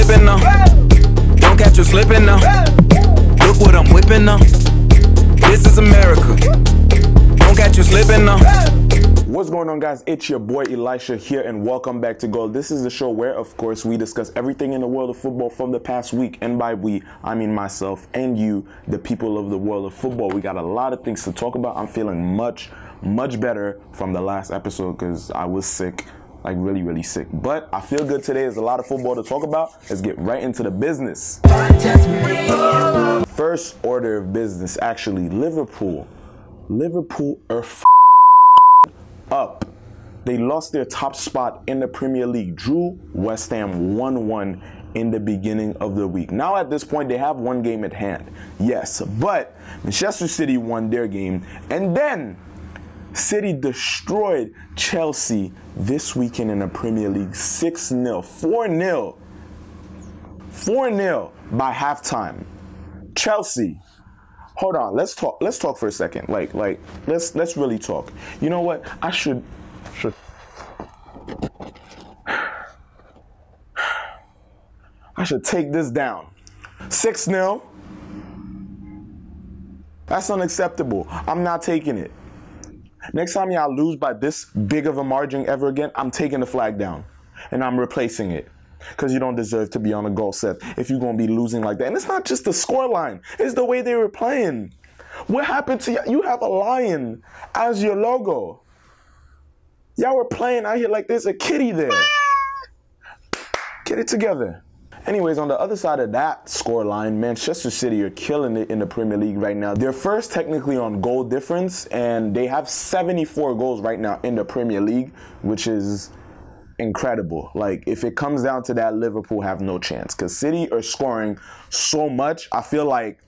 slipping now. Don't catch you slipping now. Look what I'm whipping now. This is America. Don't catch you slipping now. What's going on, guys? It's your boy Elisha here, and welcome back to Goal. This is the show where, of course, we discuss everything in the world of football from the past week. And by we, I mean myself and you, the people of the world of football. We got a lot of things to talk about. I'm feeling much better from the last episode because I was sick, like really sick. But I feel good today. There's a lot of football to talk about. Let's get right into the business. First order of business, actually, Liverpool are up. They lost their top spot in the Premier League, drew West Ham 1-1 in the beginning of the week. Now at this point, they have one game at hand, yes, but Manchester City won their game, and then City destroyed Chelsea this weekend in the Premier League 6-0, 4-0 by halftime. Chelsea. Hold on, let's talk for a second. Let's really talk. You know what? I should take this down. 6-0. That's unacceptable. I'm not taking it. Next time y'all lose by this big of a margin ever again, I'm taking the flag down and I'm replacing it. Because you don't deserve to be on a goal set if you're going to be losing like that. And it's not just the scoreline. It's the way they were playing. What happened to you? You have a lion as your logo. Y'all were playing out here like there's a kitty there. Get it together. Anyways, on the other side of that scoreline, Manchester City are killing it in the Premier League right now. They're first technically on goal difference, and they have 74 goals right now in the Premier League, which is incredible. Like, if it comes down to that, Liverpool have no chance because City are scoring so much. I feel like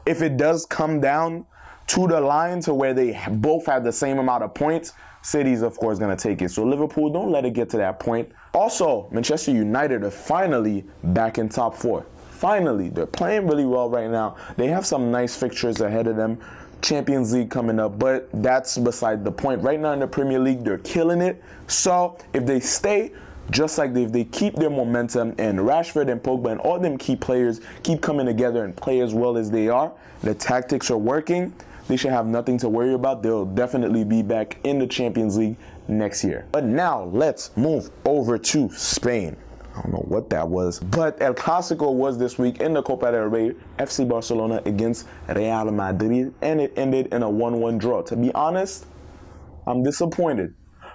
if it does come down to the line to where they both have the same amount of points, City's of course going to take it. So Liverpool, don't let it get to that point. Also, Manchester United are finally back in top 4. Finally, they're playing really well right now. They have some nice fixtures ahead of them. Champions League coming up, but that's beside the point. Right now in the Premier League, they're killing it. So if they stay just like if they keep their momentum, and Rashford and Pogba and all them key players keep coming together and play as well as they are, the tactics are working, they should have nothing to worry about. They'll definitely be back in the Champions League next year. But now let's move over to Spain. I don't know what that was, but El Clásico was this week in the Copa del Rey, FC Barcelona against Real Madrid, and it ended in a 1-1 draw. To be honest, I'm disappointed.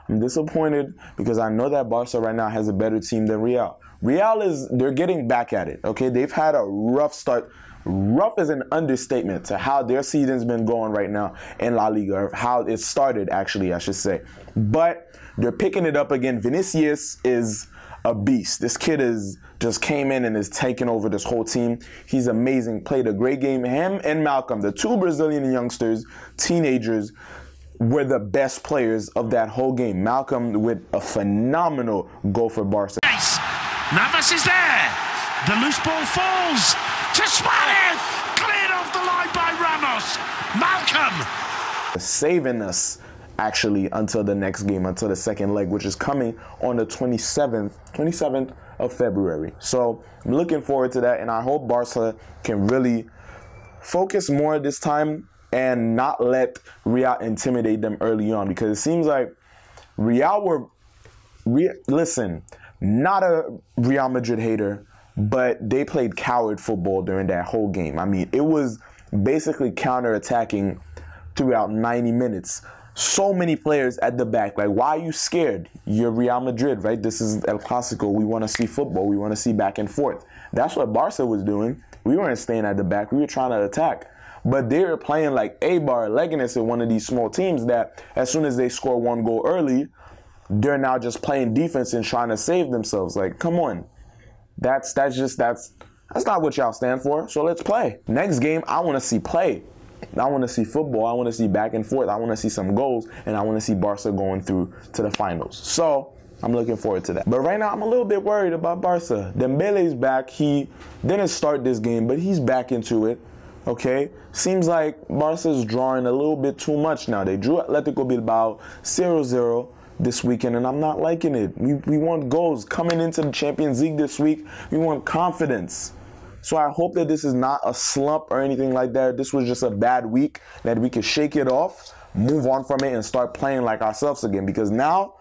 I'm disappointed because I know that Barca right now has a better team than Real. They're getting back at it, okay? They've had a rough start. Rough is an understatement to how their season's been going right now in La Liga, or how it started, actually, I should say. But they're picking it up again. Vinicius is a beast. This kid just came in and is taking over this whole team. He's amazing. Played a great game. Him and Malcolm, the two Brazilian youngsters, teenagers, were the best players of that whole game. Malcolm with a phenomenal goal for Barca. Navas is there. The loose ball falls to Suarez. Cleared off the line by Ramos. Malcolm saving us, actually, until the next game, until the second leg, which is coming on the 27th of February. So I'm looking forward to that, and I hope Barca can really focus more this time and not let Real intimidate them early on, because it seems like Real listen, not a Real Madrid hater, but they played coward football during that whole game. I mean, it was basically counter-attacking throughout 90 minutes. So many players at the back. Like, why are you scared? You're Real Madrid, right? This is El Clásico. We want to see football. We want to see back and forth. That's what Barca was doing. We weren't staying at the back. We were trying to attack. But they were playing like Eibar, Leganes, and one of these small teams that as soon as they score one goal early, they're now just playing defense and trying to save themselves. Like, come on. That's not what y'all stand for. So let's play. Next game, I want to see play. I want to see football. I want to see back and forth. I want to see some goals, and I want to see Barca going through to the finals. So I'm looking forward to that. But right now, I'm a little bit worried about Barca. Dembele's back. He didn't start this game, but he's back into it. Okay? Seems like Barca's drawing a little bit too much now. They drew Atletico Bilbao 0-0. this weekend, and I'm not liking it. We want goals coming into the Champions League this week. We want confidence. So I hope that this is not a slump or anything like that. This was just a bad week, that we can shake it off, move on from it, and start playing like ourselves again. Because now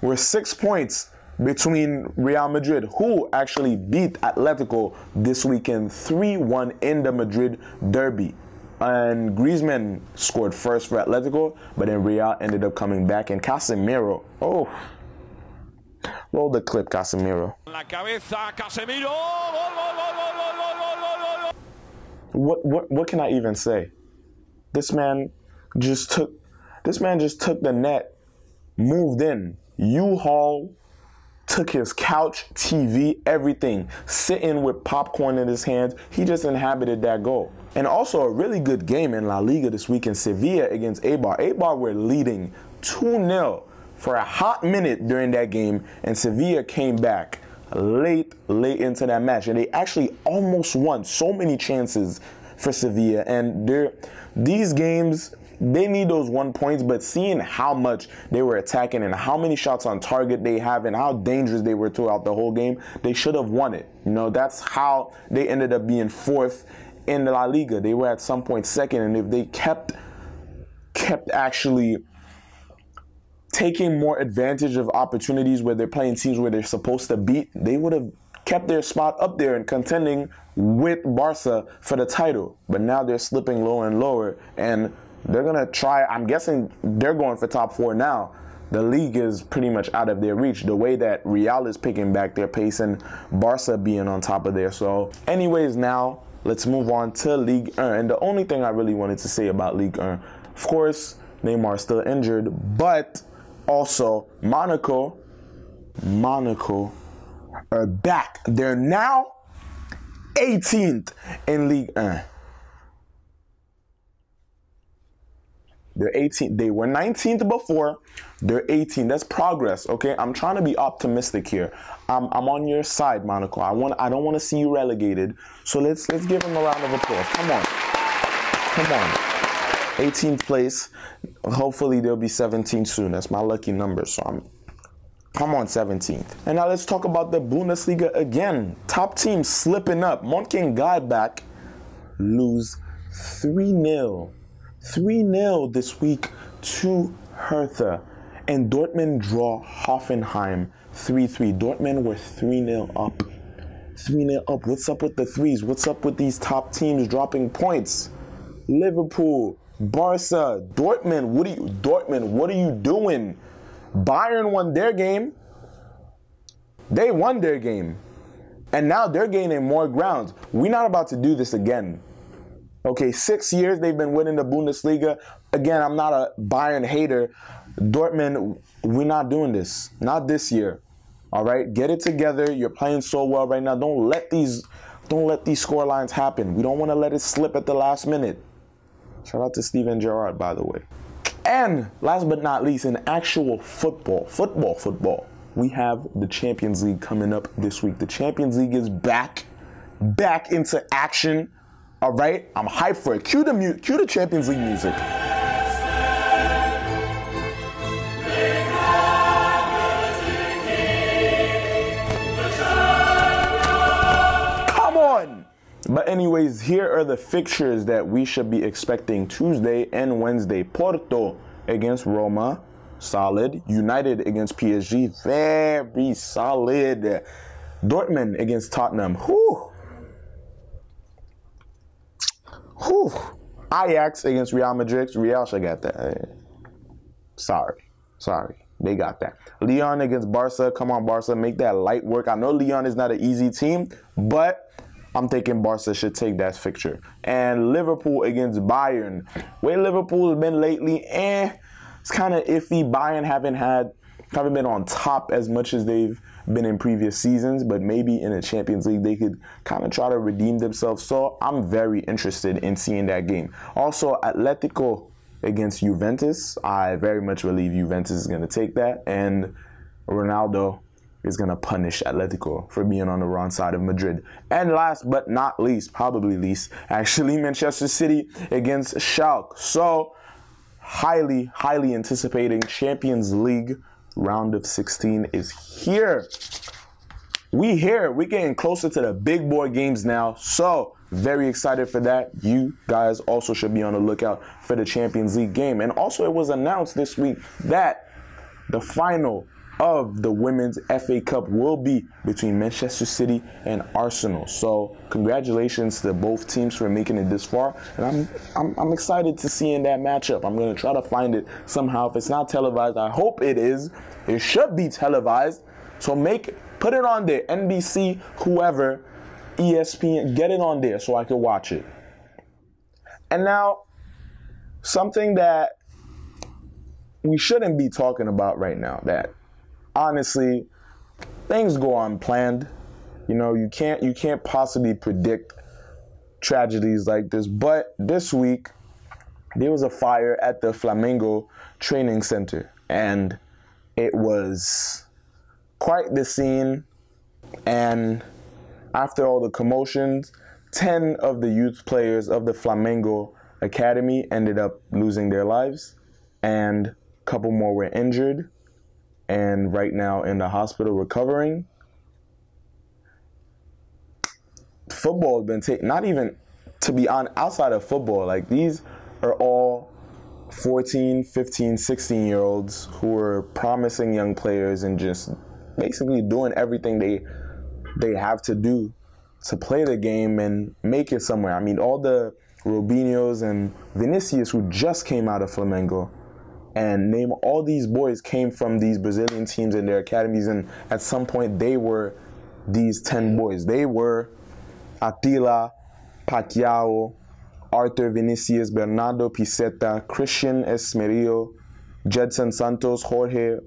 we're 6 points between Real Madrid, who actually beat Atletico this weekend 3-1 in the Madrid derby. And Griezmann scored first for Atletico, but then Real ended up coming back. And Casemiro, oh, roll the clip, Casemiro. La cabeza, Casemiro. What can I even say? This man just took the net, moved in, U-Haul, took his couch, TV, everything, sitting with popcorn in his hands. He just inhabited that goal. And also a really good game in La Liga this weekend. Sevilla against Eibar. Eibar were leading 2-0 for a hot minute during that game, and Sevilla came back late into that match, and they actually almost won. So many chances for Sevilla, and these games, they need those 1 points, but seeing how much they were attacking and how many shots on target they have and how dangerous they were throughout the whole game, they should have won it. You know, that's how they ended up being fourth in the La Liga. They were at some point second, and if they kept actually taking more advantage of opportunities where they're playing teams where they're supposed to beat, they would have kept their spot up there and contending with Barca for the title. But now they're slipping lower and lower, and they're going to try. I'm guessing they're going for top 4 now. The league is pretty much out of their reach. The way that Real is picking back their pace and Barca being on top of there. So anyways, now let's move on to Ligue 1. And the only thing I really wanted to say about Ligue 1, of course, Neymar is still injured, but also Monaco are back. They're now 18th in Ligue 1. They're 18th. They were 19th before. They're 18th. That's progress, okay? I'm trying to be optimistic here. I'm on your side, Monaco. I don't want to see you relegated. So let's give them a round of applause. Come on. 18th place. Hopefully they'll be 17th soon. That's my lucky number. So I'm on 17th. And now let's talk about the Bundesliga again. Top team slipping up. Mönchengladbach lose 3-0. 3-0 this week to Hertha. And Dortmund draw Hoffenheim 3-3. Dortmund were 3-0 up. 3-0 up. What's up with the threes? What's up with these top teams dropping points? Liverpool, Barca, Dortmund. What are you doing? Bayern won their game. They won their game. And now they're gaining more ground. We're not about to do this again. Okay, 6 years they've been winning the Bundesliga. Again, I'm not a Bayern hater. Dortmund, we're not doing this. Not this year. All right, get it together. You're playing so well right now. Don't let these score lines happen. We don't want to let it slip at the last minute. Shout out to Steven Gerrard, by the way. And last but not least, in actual football, we have the Champions League coming up this week. The Champions League is back into action. All right, I'm hyped for it. Cue the Champions League music. Come on. But anyways, here are the fixtures that we should be expecting Tuesday and Wednesday. Porto against Roma, solid. United against PSG, very solid. Dortmund against Tottenham, whew. Ajax against Real Madrid. Real should got that. Sorry. They got that. Lyon against Barca. Come on, Barca. Make that light work. I know Lyon is not an easy team, but I'm thinking Barca should take that fixture. And Liverpool against Bayern. Where Liverpool has been lately, it's kind of iffy. Bayern haven't been on top as much as they've been in previous seasons, but maybe in the Champions League they could kind of try to redeem themselves. So I'm very interested in seeing that game. Also, Atletico against Juventus. I very much believe Juventus is going to take that, and Ronaldo is going to punish Atletico for being on the wrong side of Madrid. And last but not least, probably least, actually, Manchester City against Schalke. So highly anticipating Champions League round of 16 is here. We here. We're getting closer to the big boy games now. So, very excited for that. You guys also should be on the lookout for the Champions League game. And also, it was announced this week that the final of the Women's FA Cup will be between Manchester City and Arsenal. So, congratulations to both teams for making it this far. And I'm excited to see in that matchup. I'm going to try to find it somehow. If it's not televised, I hope it is. It should be televised. So, put it on there. NBC, whoever, ESPN, get it on there so I can watch it. And now, something that we shouldn't be talking about right now, that honestly, things go unplanned. You know, you can't possibly predict tragedies like this. But this week, there was a fire at the Flamengo training center, and it was quite the scene. And after all the commotions, 10 of the youth players of the Flamengo Academy ended up losing their lives, and a couple more were injured and right now in the hospital recovering. Football has been taken, not even to be on outside of football, like these are all 14, 15, 16-year-olds who are promising young players and just basically doing everything they have to do to play the game and make it somewhere. I mean, all the Robinhos and Vinicius who just came out of Flamengo, and Neymar, all these boys came from these Brazilian teams in their academies, and at some point they were these 10 boys. They were Attila, Pacquiao, Arthur Vinicius, Bernardo Piceta, Christian Esmerillo, Jedson Santos, Jorge,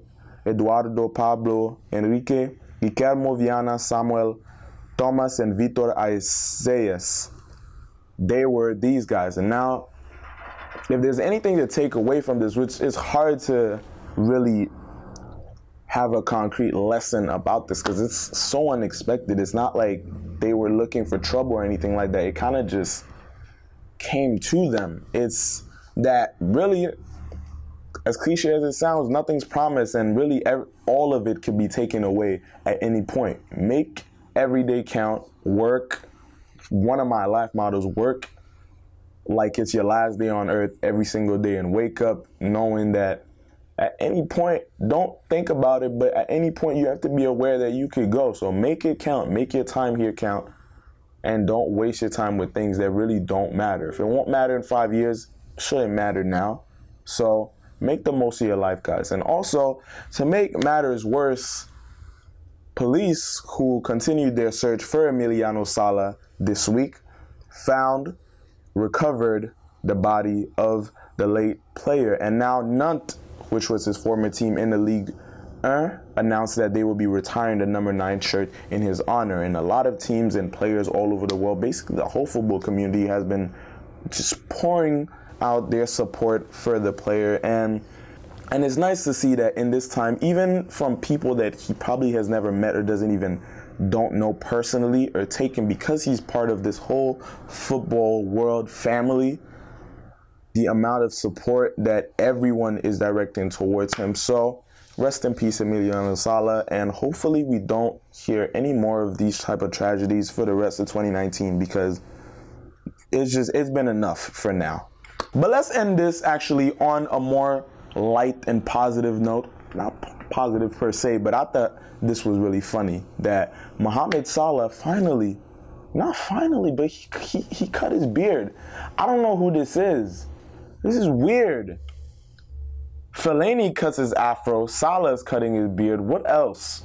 Eduardo, Pablo, Enrique, Guillermo Viana, Samuel, Thomas, and Vitor Isaias. They were these guys. And now, if there's anything to take away from this, which is hard to really have a concrete lesson about this because it's so unexpected. It's not like they were looking for trouble or anything like that. It kind of just came to them. It's that really, as cliche as it sounds, nothing's promised, and really all of it could be taken away at any point. Make every day count. Work. One of my life mottos, work like it's your last day on earth every single day, and wake up knowing that at any point, don't think about it, but at any point you have to be aware that you could go. So make it count. Make your time here count, and don't waste your time with things that really don't matter. If it won't matter in 5 years, it shouldn't matter now. So make the most of your life, guys. And also, to make matters worse, police who continued their search for Emiliano Sala this week recovered the body of the late player. And now Nantes, which was his former team in the Ligue 1, announced that they will be retiring the number 9 shirt in his honor. And a lot of teams and players all over the world, basically the whole football community, has been just pouring out their support for the player. And it's nice to see that in this time, even from people that he probably has never met or don't know personally or taken, because he's part of this whole football world family, the amount of support that everyone is directing towards him. So rest in peace, Emiliano Sala, and hopefully we don't hear any more of these type of tragedies for the rest of 2019, because it's been enough for now. But let's end this actually on a more light and positive note. Not positive per se, but I thought this was really funny that Mohamed Salah finally, not finally, but he cut his beard. I don't know who this is. This is weird. Fellaini cuts his afro. Salah's cutting his beard. What else?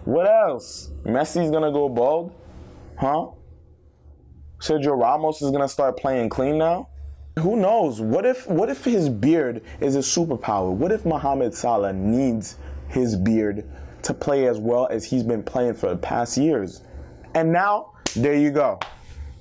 What else? Messi's gonna go bald? Huh? Sergio Ramos is gonna start playing clean now? Who knows? What if his beard is a superpower? What if Mohamed Salah needs his beard to play as well as he's been playing for the past years? And now, there you go.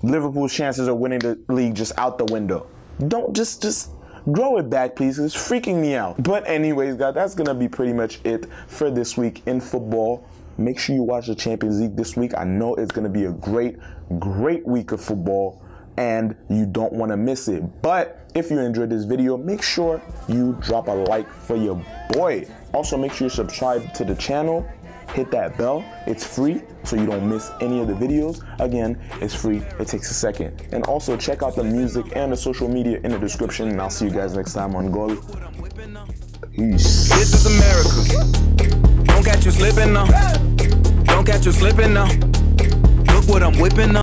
Liverpool's chances of winning the league just out the window. Don't just grow it back, please. It's freaking me out. But anyways, guys, that's going to be pretty much it for this week in football. Make sure you watch the Champions League this week. I know it's going to be a great, great week of football, and you don't want to miss it. But if you enjoyed this video, make sure you drop a like for your boy. Also, make sure you subscribe to the channel. Hit that bell. It's free, so you don't miss any of the videos. Again, it's free. It takes a second. And also, check out the music and the social media in the description. And I'll see you guys next time on Goal. Peace. This is America. Don't catch you slipping now. Don't catch you slipping now. Look what I'm whipping up.